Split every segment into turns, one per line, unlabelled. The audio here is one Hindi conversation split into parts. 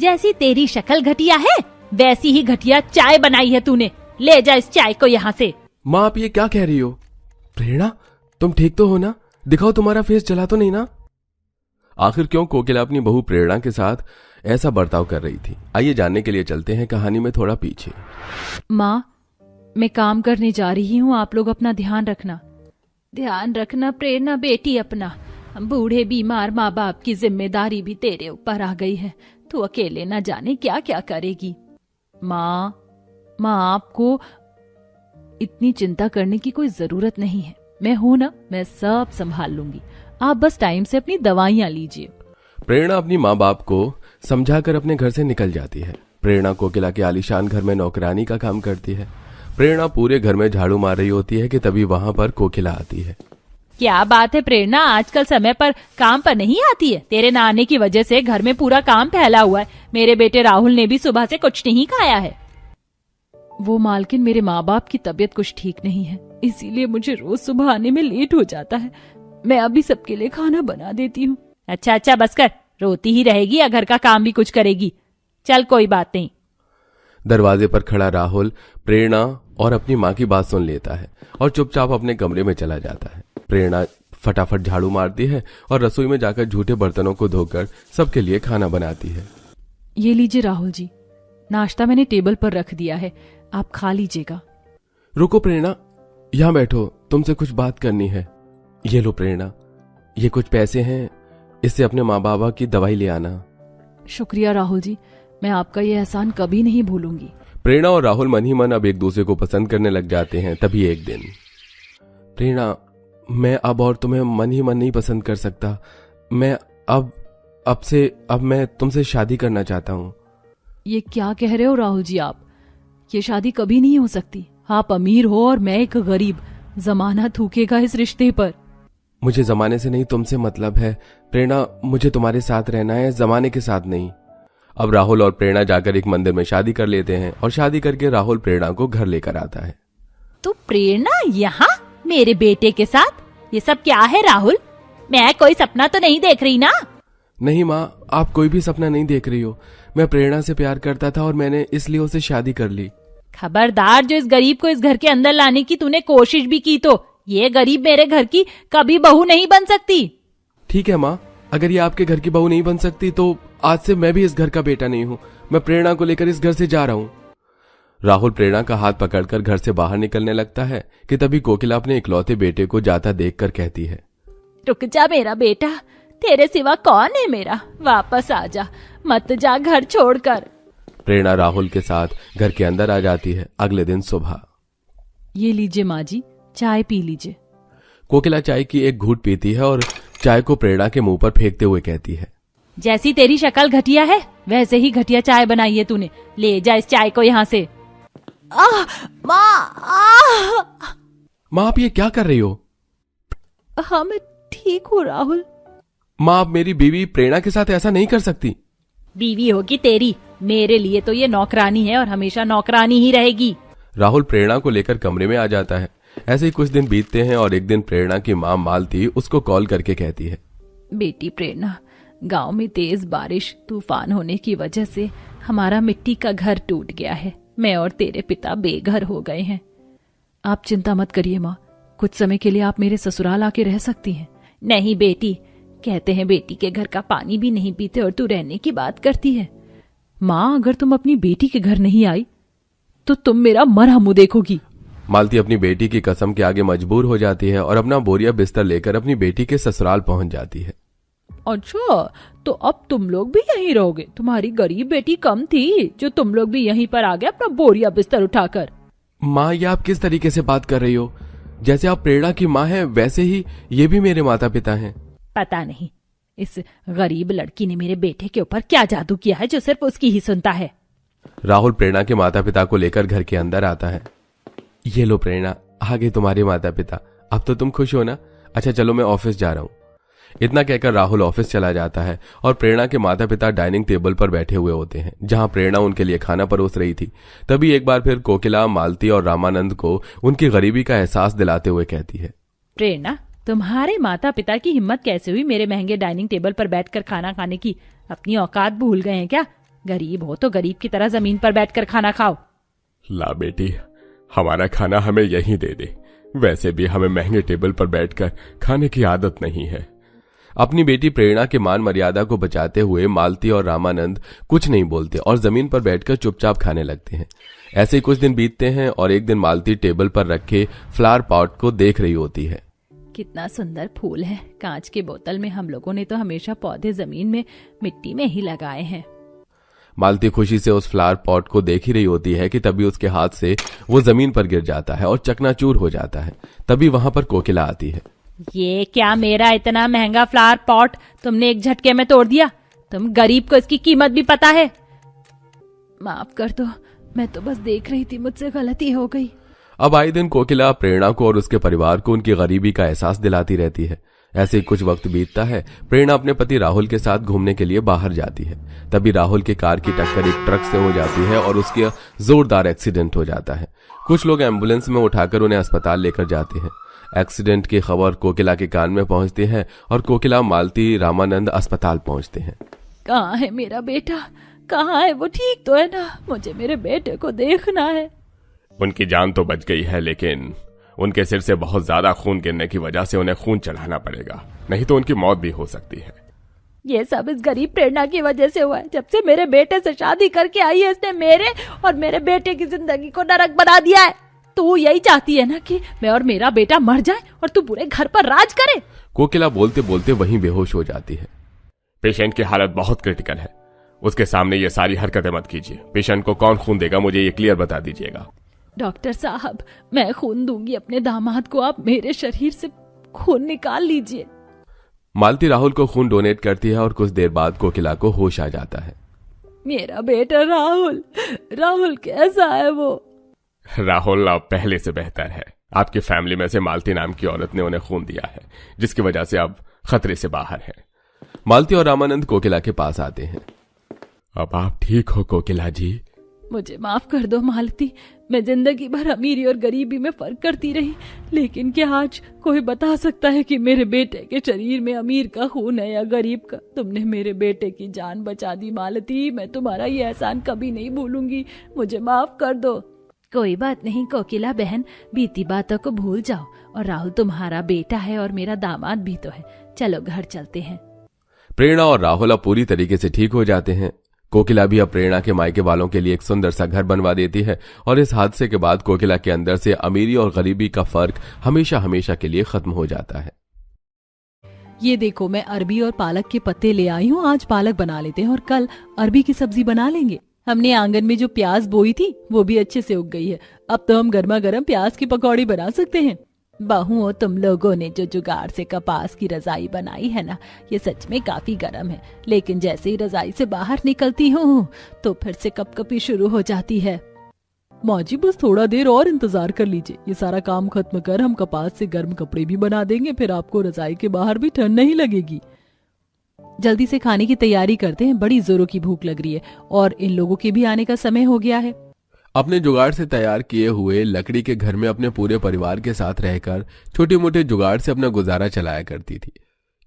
जैसी तेरी शक्ल घटिया है वैसी ही घटिया चाय बनाई है तूने। ले जा इस चाय को यहाँ से।
माँ आप ये क्या कह रही हो? प्रेरणा तुम ठीक तो हो ना? दिखाओ तुम्हारा फेस जला तो नहीं ना? आखिर क्यों कोकिला अपनी बहू प्रेरणा के साथ ऐसा बर्ताव कर रही थी? आइए जानने के लिए चलते हैं कहानी में थोड़ा पीछे।
माँ मैं काम करने जा रही हूँ, आप लोग अपना ध्यान रखना। ध्यान रखना प्रेरणा बेटी अपना। बूढ़े बीमार माँ बाप की जिम्मेदारी भी तेरे ऊपर आ गई है। तू अकेले न जाने क्या क्या करेगी। माँ आपको इतनी चिंता करने की कोई जरूरत नहीं है। मैं हूं ना, मैं सब संभाल लूंगी। आप बस टाइम से अपनी दवाइयाँ लीजिए।
प्रेरणा अपनी माँ बाप को समझाकर अपने घर से निकल जाती है। प्रेरणा कोकिला के आलीशान घर में नौकरानी का काम करती है। प्रेरणा पूरे घर में झाड़ू मार रही होती है कि तभी वहां पर कोकिला आती है।
क्या बात है प्रेरणा, आजकल समय पर काम पर नहीं आती है? तेरे ना आने की वजह से घर में पूरा काम फैला हुआ है। मेरे बेटे राहुल ने भी सुबह से कुछ नहीं खाया है। वो मालकिन, मेरे माँ बाप की तबीयत कुछ ठीक नहीं है, इसीलिए मुझे रोज सुबह आने में लेट हो जाता है। मैं अभी सबके लिए खाना बना देती हूँ। अच्छा बस कर, रोती ही रहेगी या घर का काम भी कुछ करेगी? चल कोई बात नहीं।
दरवाजे पर खड़ा राहुल प्रेरणा और अपनी माँ की बात सुन लेता है और चुपचाप अपने कमरे में चला जाता है। प्रेरणा फटाफट झाड़ू मारती है और रसोई में जाकर झूठे बर्तनों को धोकर सबके लिए खाना बनाती है।
ये लीजिए राहुल जी, नाश्ता मैंने टेबल पर रख दिया है, आप खा लीजिएगा।
रुको प्रेरणा, यहाँ बैठो, तुमसे कुछ बात करनी है। ये लो प्रेरणा, ये कुछ पैसे हैं, इससे अपने माँ बाबा की दवाई ले आना।
शुक्रिया राहुल जी, मैं आपका ये एहसान कभी नहीं भूलूंगी।
प्रेरणा और राहुल मन ही मन अब एक दूसरे को पसंद करने लग जाते हैं। तभी एक दिन, प्रेरणा मैं अब और तुम्हें मन ही मन नहीं पसंद कर सकता। मैं अब मैं तुमसे शादी करना चाहता हूँ।
ये क्या कह रहे हो राहुल जी आप? ये शादी कभी नहीं हो सकती। आप अमीर हो और मैं एक गरीब। जमाना थूकेगा इस रिश्ते पर।
मुझे जमाने से नहीं, तुमसे मतलब है प्रेरणा। मुझे तुम्हारे साथ रहना है, जमाने के साथ नहीं। अब राहुल और प्रेरणा जाकर एक मंदिर में शादी कर लेते हैं और शादी करके राहुल प्रेरणा को घर लेकर आता है।
तो प्रेरणा यहाँ मेरे बेटे के साथ? ये सब क्या है राहुल? मैं कोई सपना तो नहीं देख रही ना?
नहीं माँ, आप कोई भी सपना नहीं देख रही हो। मैं प्रेरणा से प्यार करता था और मैंने इसलिए उसे शादी कर ली।
खबरदार, जो इस गरीब को इस घर के अंदर लाने की तूने कोशिश भी की तो ये गरीब मेरे घर की कभी बहू नहीं बन सकती।
ठीक है माँ, अगर ये आपके घर की बहू नहीं बन सकती तो आज से मैं भी इस घर का बेटा नहीं हूँ। मैं प्रेरणा को लेकर इस घर से जा रहा हूँ। राहुल प्रेरणा का हाथ पकड़कर घर से बाहर निकलने लगता है कि तभी कोकिला अपने इकलौते बेटे को जाता देखकर कहती है,
रुक जा मेरा बेटा, तेरे सिवा कौन है मेरा? वापस आ जा, मत जा घर छोड़कर।
प्रेरणा राहुल के साथ घर के अंदर आ जाती है। अगले दिन सुबह,
ये लीजिए माँ जी, चाय पी लीजिए।
कोकिला चाय की एक घूंट पीती है और चाय को प्रेरणा के मुंह पर फेंकते हुए कहती है,
जैसी तेरी शक्ल घटिया है वैसे ही घटिया चाय बनाई है तूने। ले जा इस चाय को यहाँ से।
माँ आप ये क्या कर रही हो?
हाँ मैं ठीक हूँ राहुल।
माँ आप मेरी बीवी प्रेरणा के साथ ऐसा नहीं कर सकती।
बीवी होगी तेरी, मेरे लिए तो ये नौकरानी है और हमेशा नौकरानी ही रहेगी।
राहुल प्रेरणा को लेकर कमरे में आ जाता है। ऐसे ही कुछ दिन बीतते हैं और एक दिन प्रेरणा की माँ मालती उसको कॉल करके कहती है,
बेटी प्रेरणा, गांव में तेज बारिश तूफान होने की वजह से हमारा मिट्टी का घर टूट गया है। मैं और तेरे पिता बेघर हो गए हैं। आप चिंता मत करिए माँ, कुछ समय के लिए आप मेरे ससुराल आके रह सकती हैं। नहीं बेटी, कहते हैं बेटी के घर का पानी भी नहीं पीते और तू रहने की बात करती है। माँ अगर तुम अपनी बेटी के घर नहीं आई तो तुम मेरा मरा मुंह देखोगी।
मालती अपनी बेटी की कसम के आगे मजबूर हो जाती है और अपना बोरिया बिस्तर लेकर अपनी बेटी के ससुराल पहुंच जाती है।
अच्छा, तो अब तुम लोग भी यहीं रहोगे? तुम्हारी गरीब बेटी कम थी जो तुम लोग भी यहीं पर आ गए अपना बोरिया बिस्तर उठाकर।
माँ ये आप किस तरीके से बात कर रही हो? जैसे आप प्रेरणा की माँ हैं वैसे ही ये भी मेरे माता पिता हैं।
पता नहीं इस गरीब लड़की ने मेरे बेटे के ऊपर क्या जादू किया है जो सिर्फ उसकी ही सुनता है।
राहुल प्रेरणा के माता पिता को लेकर घर के अंदर आता है। ये लो प्रेरणा, आगे तुम्हारे माता पिता। अब तो तुम खुश हो ना? अच्छा चलो मैं ऑफिस जा रहा हूँ। इतना कहकर राहुल ऑफिस चला जाता है और प्रेरणा के माता पिता डाइनिंग टेबल पर बैठे हुए होते हैं जहां प्रेरणा उनके लिए खाना परोस रही थी। तभी एक बार फिर कोकिला मालती और रामानंद को उनकी गरीबी का एहसास दिलाते हुए कहती है,
प्रेरणा, तुम्हारे माता पिता की हिम्मत कैसे हुई मेरे महंगे डाइनिंग टेबल पर बैठकर खाना खाने की? अपनी औकात भूल गए हैं क्या? गरीब हो तो गरीब की तरह जमीन पर बैठकर खाना खाओ।
ला बेटी, हमारा खाना हमें यहीं दे दे। वैसे भी हमें महंगे टेबल पर बैठकर खाने की आदत नहीं है। अपनी बेटी प्रेरणा के मान मर्यादा को बचाते हुए मालती और रामानंद कुछ नहीं बोलते और जमीन पर बैठकर चुपचाप खाने लगते हैं। ऐसे ही कुछ दिन बीतते हैं और एक दिन मालती टेबल पर रखे फ्लावर पॉट को देख रही होती है।
कितना सुंदर फूल है। कांच के बोतल में हम लोगों ने तो हमेशा पौधे जमीन में मिट्टी में ही लगाए हैं।
मालती खुशी से उस फ्लावर पॉट को देख ही रही होती है कि तभी उसके हाथ से वो जमीन पर गिर जाता है और चकनाचूर हो जाता है। तभी वहां पर कोकिला आती है।
ये क्या, मेरा इतना महंगा फ्लावर पॉट तुमने एक झटके में तोड़ दिया? तुम गरीब को इसकी कीमत भी पता है? माफ कर दो, मैं तो बस देख रही थी, मुझसे गलती हो गई।
अब आए दिन कोकिला प्रेरणा को और उसके परिवार को उनकी गरीबी का एहसास दिलाती रहती है। ऐसे ही कुछ वक्त बीतता है। प्रेरणा अपने पति राहुल के साथ घूमने के लिए बाहर जाती है। तभी राहुल की कार की टक्कर एक ट्रक से हो जाती है और उसके जोरदार एक्सीडेंट हो जाता है। कुछ लोग एम्बुलेंस में उठाकर उन्हें अस्पताल लेकर जाते हैं। एक्सीडेंट की खबर कोकिला के कान में पहुंचती है और कोकिला, मालती, रामानंद अस्पताल पहुंचते हैं।
कहाँ है मेरा बेटा? कहाँ है वो? ठीक तो है ना? मुझे मेरे बेटे को देखना है।
उनकी जान तो बच गई है, लेकिन उनके सिर से बहुत ज्यादा खून गिरने की वजह से उन्हें खून चढ़ाना पड़ेगा, नहीं तो उनकी मौत भी हो सकती है।
ये सब इस गरीब प्रेरणा की वजह से हुआ है। जब से मेरे बेटे से शादी करके आई है, इसने मेरे और मेरे बेटे की जिंदगी को नरक बना दिया है। तू यही चाहती है ना कि मैं और मेरा बेटा मर जाए और तू पूरे घर पर राज करे?
कोकिला बोलते बोलते वहीं बेहोश हो जाती है। पेशेंट की हालत बहुत क्रिटिकल है, उसके सामने ये सारी हरकतें मत कीजिए। पेशेंट को कौन खून देगा, मुझे ये क्लियर बता दीजिएगा।
डॉक्टर साहब, मैं खून दूंगी अपने दामाद को, आप मेरे शरीर से खून निकाल लीजिए।
मालती राहुल को खून डोनेट करती है और कुछ देर बाद कोकिला को होश आ जाता है।
मेरा बेटा राहुल, राहुल कैसा है वो?
राहुल अब पहले से बेहतर है। आपकी फैमिली में से मालती नाम की औरत ने उन्हें खून दिया है, जिसकी वजह से अब खतरे से बाहर है। मालती और रामानंद कोकिला के पास आते हैं। अब आप ठीक हो कोकिला जी?
मुझे माफ कर दो मालती, मैं जिंदगी भर अमीरी और गरीबी में फर्क करती रही, लेकिन क्या आज कोई बता सकता है कि मेरे बेटे के शरीर में अमीर का खून है या गरीब का? तुमने मेरे बेटे की जान बचा दी मालती, मैं तुम्हारा ये एहसान कभी नहीं भूलूंगी, मुझे माफ कर दो। कोई बात नहीं कोकिला बहन, बीती बातों को भूल जाओ। और राहुल तुम्हारा बेटा है और मेरा दामाद भी तो है। चलो घर चलते हैं।
प्रेरणा और राहुल अब पूरी तरीके से ठीक हो जाते हैं। कोकिला भी अब प्रेरणा के मायके वालों के लिए एक सुंदर सा घर बनवा देती है और इस हादसे के बाद कोकिला के अंदर से अमीरी और गरीबी का फर्क हमेशा हमेशा के लिए खत्म हो जाता है।
ये देखो, मैं अरबी और पालक के पत्ते ले आई हूँ। आज पालक बना लेते हैं और कल अरबी की सब्जी बना लेंगे। हमने आंगन में जो प्याज बोई थी वो भी अच्छे से उग गई है। अब तो हम गर्मा गर्म प्याज की पकौड़ी बना सकते हैं। बहुओं, तुम लोगों ने जो जुगाड़ से कपास की रजाई बनाई है ना, ये सच में काफी गर्म है, लेकिन जैसे ही रजाई से बाहर निकलती हूँ तो फिर से कपकपी शुरू हो जाती है। माँ जी, बस थोड़ा देर और इंतजार कर लीजिए। ये सारा काम खत्म कर हम कपास से गर्म कपड़े भी बना देंगे, फिर आपको रजाई के बाहर भी ठंड नहीं लगेगी। जल्दी से खाने की तैयारी करते हैं, बड़ी जोरों की भूख लग रही है और इन लोगों के भी आने का समय हो गया है।
अपने जुगाड़ से तैयार किए हुए लकड़ी के घर में अपने पूरे परिवार के साथ रहकर छोटे मोटे जुगाड़ से अपना गुजारा चलाया करती थी।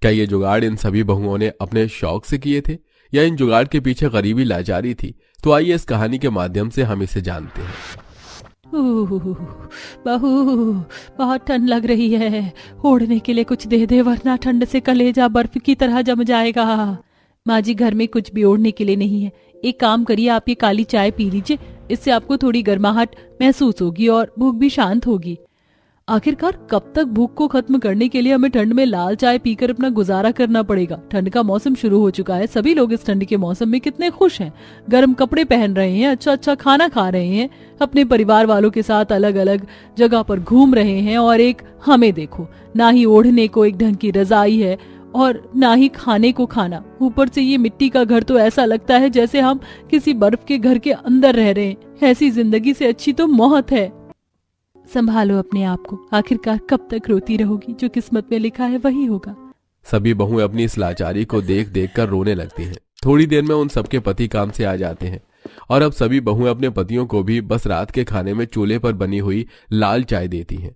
क्या ये जुगाड़ इन सभी बहुओं ने अपने शौक से किए थे या इन जुगाड़ के पीछे गरीबी लाचारी थी? तो आइए इस कहानी के माध्यम से हम इसे जानते हैं।
बहू, बहुत ठंड लग रही है, ओढ़ने के लिए कुछ दे दे, वरना ठंड से कलेजा बर्फ की तरह जम जाएगा। माँ जी, घर में कुछ भी ओढ़ने के लिए नहीं है। एक काम करिए, आप ये काली चाय पी लीजिए, इससे आपको थोड़ी गर्माहट महसूस होगी और भूख भी शांत होगी। आखिरकार कब तक भूख को खत्म करने के लिए हमें ठंड में लाल चाय पीकर अपना गुजारा करना पड़ेगा। ठंड का मौसम शुरू हो चुका है, सभी लोग इस ठंड के मौसम में कितने खुश हैं, गर्म कपड़े पहन रहे हैं, अच्छा अच्छा खाना खा रहे हैं, अपने परिवार वालों के साथ अलग अलग जगह पर घूम रहे हैं। और एक हमें देखो, ना ही ओढ़ने को एक ढंग की रजाई है और ना ही खाने को खाना। ऊपर से ये मिट्टी का घर तो ऐसा लगता है जैसे हम किसी बर्फ के घर के अंदर रह रहे हैं। ऐसी जिंदगी से अच्छी तो मौत है। संभालो अपने आप को, आखिरकार कब तक रोती रहोगी? जो किस्मत में लिखा है वही होगा।
सभी बहुएं अपनी इस लाचारी को देख देख कर रोने लगती हैं। थोड़ी देर में उन सबके पति काम से आ जाते हैं और अब सभी बहुएं अपने पतियों को भी बस रात के खाने में चूल्हे पर बनी हुई लाल चाय देती हैं।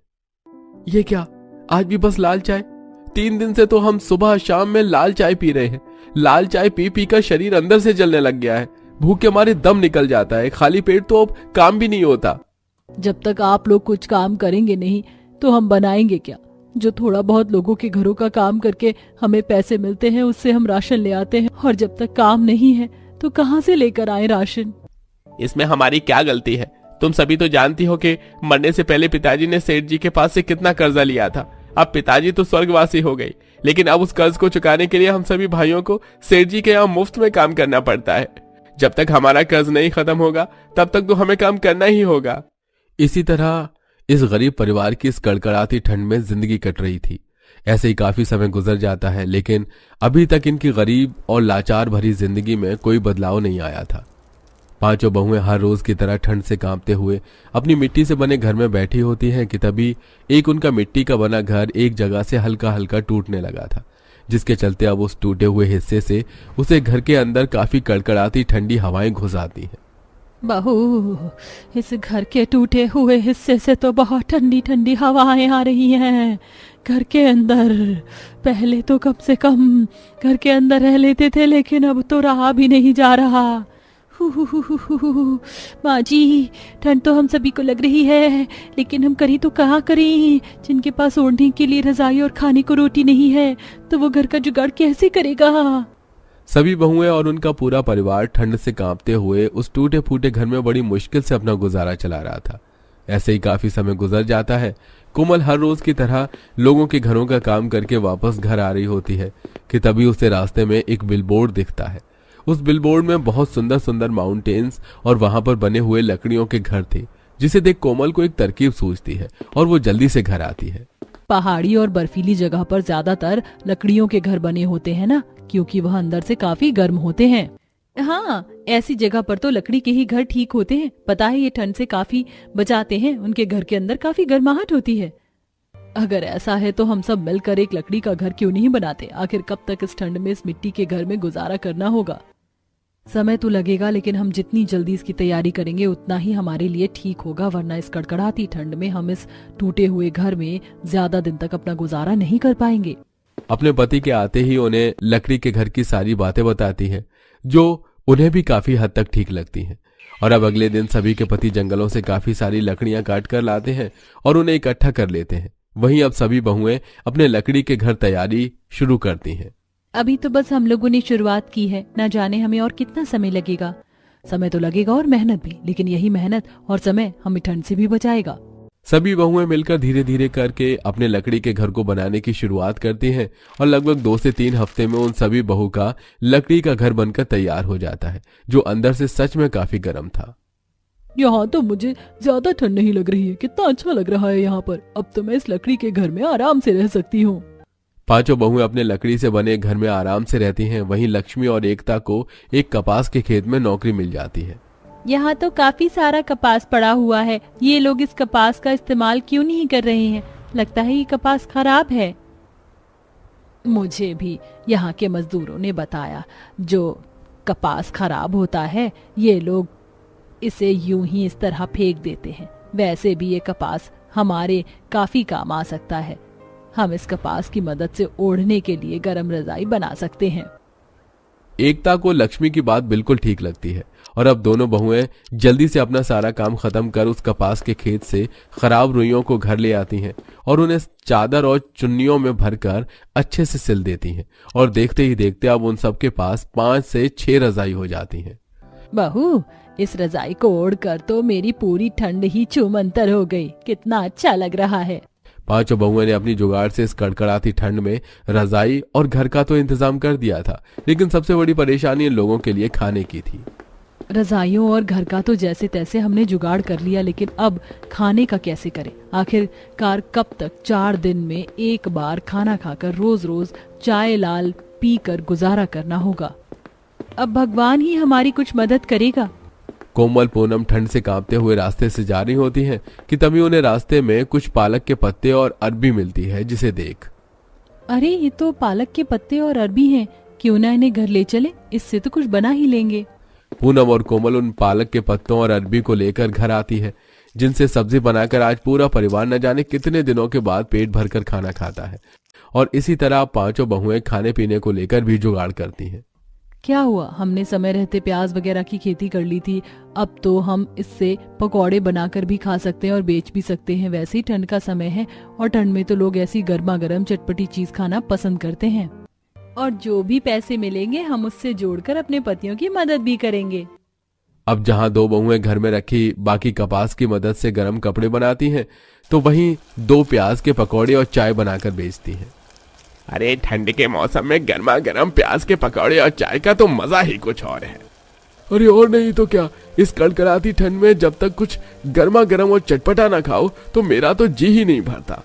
ये क्या, आज भी बस लाल चाय? 3 दिन से तो हम सुबह शाम में लाल चाय पी रहे हैं। लाल चाय पी पी कर शरीर अंदर से जलने लग गया है। भूख के मारे दम निकल जाता है, खाली पेट तो अब काम भी नहीं होता।
जब तक आप लोग कुछ काम करेंगे नहीं तो हम बनाएंगे क्या? जो थोड़ा बहुत लोगों के घरों का काम करके हमें पैसे मिलते हैं उससे हम राशन ले आते हैं, और जब तक काम नहीं है तो कहाँ से लेकर आए राशन?
इसमें हमारी क्या गलती है? तुम सभी तो जानती हो कि मरने से पहले पिताजी ने सेठ जी के पास से कितना कर्जा लिया था। अब पिताजी तो स्वर्गवासी हो गई, लेकिन अब उस कर्ज को चुकाने के लिए हम सभी भाइयों को सेठ जी के यहाँ मुफ्त में काम करना पड़ता है। जब तक हमारा कर्ज नहीं खत्म होगा तब तक तो हमें काम करना ही होगा। इसी तरह इस गरीब परिवार की इस कड़कड़ाती ठंड में जिंदगी कट रही थी। ऐसे ही काफी समय गुजर जाता है, लेकिन अभी तक इनकी गरीब और लाचार भरी जिंदगी में कोई बदलाव नहीं आया था। पांचों बहुएं हर रोज की तरह ठंड से कांपते हुए अपनी मिट्टी से बने घर में बैठी होती हैं कि तभी एक उनका मिट्टी का बना घर एक जगह से हल्का हल्का टूटने लगा था, जिसके चलते अब उस टूटे हुए हिस्से से उसे घर के अंदर काफी कड़कड़ाती ठंडी हवाएं घुस आती हैं।
बहू, इस घर के टूटे हुए हिस्से से तो बहुत ठंडी ठंडी हवाएं आ रही हैं। घर के अंदर पहले तो कम से कम घर के अंदर रह लेते थे, लेकिन अब तो रहा भी नहीं जा रहा। माँ जी, ठंड तो हम सभी को लग रही है, लेकिन हम करें तो कहाँ करें? जिनके पास ओढ़ने के लिए रजाई और खाने को रोटी नहीं है तो वो घर का जुगाड़ कैसे करेगा?
सभी बहुएं और उनका पूरा परिवार ठंड से कांपते हुए उस टूटे फूटे घर में बड़ी मुश्किल से अपना गुजारा चला रहा था। ऐसे ही काफी समय गुजर जाता है। कोमल हर रोज की तरह लोगों के घरों का काम करके वापस घर आ रही होती है कि तभी उसे रास्ते में एक बिलबोर्ड दिखता है। उस बिलबोर्ड में बहुत सुंदर सुंदर माउंटेन्स और वहां पर बने हुए लकड़ियों के घर थे, जिसे देख कोमल को एक तरकीब सूझती है और वो जल्दी से घर आती है।
पहाड़ी और बर्फीली जगह पर ज्यादातर लकड़ियों के घर बने होते हैं ना, क्योंकि वह अंदर से काफी गर्म होते हैं। हाँ, ऐसी जगह पर तो लकड़ी के ही घर ठीक होते हैं। पता है, ये ठंड से काफी बचाते हैं। उनके घर के अंदर काफी गर्माहट होती है। अगर ऐसा है तो हम सब मिलकर एक लकड़ी का घर क्यों नहीं बनाते? आखिर कब तक इस ठंड में इस मिट्टी के घर में गुजारा करना होगा? समय तो लगेगा, लेकिन हम जितनी जल्दी इसकी तैयारी करेंगे उतना ही हमारे लिए ठीक होगा, वरना इस कड़कड़ाती ठंड में हम इस टूटे हुए घर में ज्यादा दिन तक अपना गुजारा नहीं कर पाएंगे।
अपने पति के आते ही उन्हें लकड़ी के घर की सारी बातें बताती है, जो उन्हें भी काफी हद तक ठीक लगती हैं। और अब अगले दिन सभी के पति जंगलों से काफी सारी लकड़ियां काट कर लाते हैं और उन्हें इकट्ठा कर लेते हैं। वहीं अब सभी बहुएं अपने लकड़ी के घर तैयारी शुरू करती हैं।
अभी तो बस हम लोगों ने शुरुआत की है, न जाने हमें और कितना समय लगेगा। समय तो लगेगा और मेहनत भी, लेकिन यही मेहनत और समय हमें ठंड से भी बचाएगा।
सभी बहुएं मिलकर धीरे धीरे करके अपने लकड़ी के घर को बनाने की शुरुआत करती हैं और लगभग 2 से 3 हफ्ते में उन सभी बहू का लकड़ी का घर बनकर तैयार हो जाता है, जो अंदर से सच में काफी गर्म था।
यहाँ तो मुझे ज्यादा ठंड नहीं लग रही है, कितना अच्छा लग रहा है यहाँ पर। अब तो मैं इस लकड़ी के घर में आराम से रह सकती हूँ।
पांचों बहुएं अपने लकड़ी से बने घर में आराम से रहती हैं। वहीं लक्ष्मी और एकता को एक कपास के खेत में नौकरी मिल जाती है।
यहाँ तो काफी सारा कपास पड़ा हुआ है। ये लोग इस कपास का इस्तेमाल क्यों नहीं कर रहे हैं? लगता है ये कपास खराब है। मुझे भी यहाँ के मजदूरों ने बताया, जो कपास खराब होता है ये लोग इसे यूं ही इस तरह फेंक देते हैं। वैसे भी ये कपास हमारे काफी काम आ सकता है। हम इस कपास की मदद से ओढ़ने के लिए गर्म रजाई बना सकते हैं।
एकता को लक्ष्मी की बात बिल्कुल ठीक लगती है और अब दोनों बहुएं जल्दी से अपना सारा काम खत्म कर उस कपास के खेत से खराब रुइयों को घर ले आती हैं और उन्हें चादर और चुन्नियों में भरकर अच्छे से सिल देती हैं। और देखते ही देखते अब उन सबके पास 5 से 6 रजाई हो जाती हैं।
बहू, इस रजाई को ओढ़कर तो मेरी पूरी ठंड ही छूमंतर हो गई। कितना अच्छा लग रहा है।
पांचों बहुओं ने अपनी जुगाड़ से इस कड़कड़ाती ठंड में रजाई और घर का तो इंतजाम कर दिया था, लेकिन सबसे बड़ी परेशानी इन लोगों के लिए खाने की थी।
रजाइयों और घर का तो जैसे तैसे हमने जुगाड़ कर लिया, लेकिन अब खाने का कैसे करें? आखिरकार कब तक 4 दिन में एक बार खाना खाकर रोज रोज चाय लाल पीकर गुजारा करना होगा? अब भगवान ही हमारी कुछ मदद करेगा।
कोमल पूनम ठंड से कांपते हुए रास्ते से जा रही होती हैं कि तभी उन्हें रास्ते में कुछ पालक के पत्ते और अरबी मिलती है, जिसे देख
अरे ये तो पालक के पत्ते और अरबी हैं, क्यों ना इन्हें घर ले चले, इससे तो कुछ बना ही लेंगे।
पूनम और कोमल उन पालक के पत्तों और अरबी को लेकर घर आती है, जिनसे सब्जी बनाकर आज पूरा परिवार न जाने कितने दिनों के बाद पेट भरकर खाना खाता है। और इसी तरह पांचों बहुएं खाने पीने को लेकर भी जुगाड़ करती हैं।
क्या हुआ, हमने समय रहते प्याज वगैरह की खेती कर ली थी, अब तो हम इससे पकौड़े बनाकर भी खा सकते हैं और बेच भी सकते हैं। वैसे ही ठंड का समय है और ठंड में तो लोग ऐसी गर्मा गर्म चटपटी चीज खाना पसंद करते हैं। और जो भी पैसे मिलेंगे हम उससे जोड़कर अपने पतियों की मदद भी करेंगे।
अब जहां दो बहुएं घर में रखी बाकी कपास की मदद से गर्म कपड़े बनाती हैं, तो वहीं दो प्याज के पकौड़े और चाय बनाकर बेचती हैं।
अरे ठंड के मौसम में गर्मा गर्म प्याज के पकौड़े और चाय का तो मजा ही कुछ और है।
अरे और नहीं तो क्या, इस कड़कड़ाती ठंड में जब तक कुछ गर्मा गर्म और चटपटा ना खाओ तो मेरा तो जी ही नहीं भरता।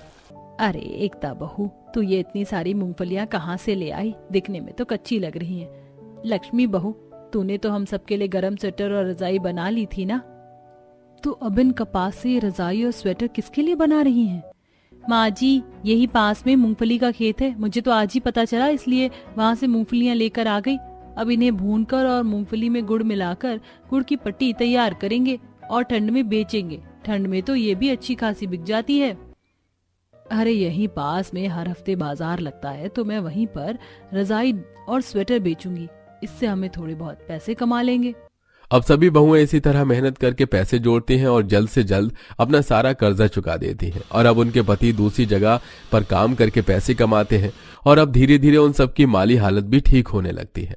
अरे एकता बहू, तू ये इतनी सारी मूंगफलियां कहाँ से ले आई? दिखने में तो कच्ची लग रही हैं। लक्ष्मी बहू, तूने तो हम सबके लिए गरम स्वेटर और रजाई बना ली थी ना। तो अब इन कपास से ये रजाई और स्वेटर किसके लिए बना रही हैं? माँ जी, यही पास में मूंगफली का खेत है, मुझे तो आज ही पता चला, इसलिए वहाँ से मूंगफलियां लेकर आ गई। अब इन्हें भूनकर और मूंगफली में गुड़ मिलाकर गुड़ की पट्टी तैयार करेंगे और ठंड में बेचेंगे। ठंड में तो ये भी अच्छी खासी बिक जाती है। अरे यहीं पास में हर हफ्ते बाजार लगता है, तो मैं वहीं पर रजाई और स्वेटर बेचूंगी, इससे हमें थोड़े बहुत पैसे कमा लेंगे।
अब सभी बहुएं इसी तरह मेहनत करके पैसे जोड़ती हैं और जल्द से जल्द अपना सारा कर्जा चुका देती हैं। और अब उनके पति दूसरी जगह पर काम करके पैसे कमाते हैं और अब धीरे धीरे उन सबकी माली हालत भी ठीक होने लगती है।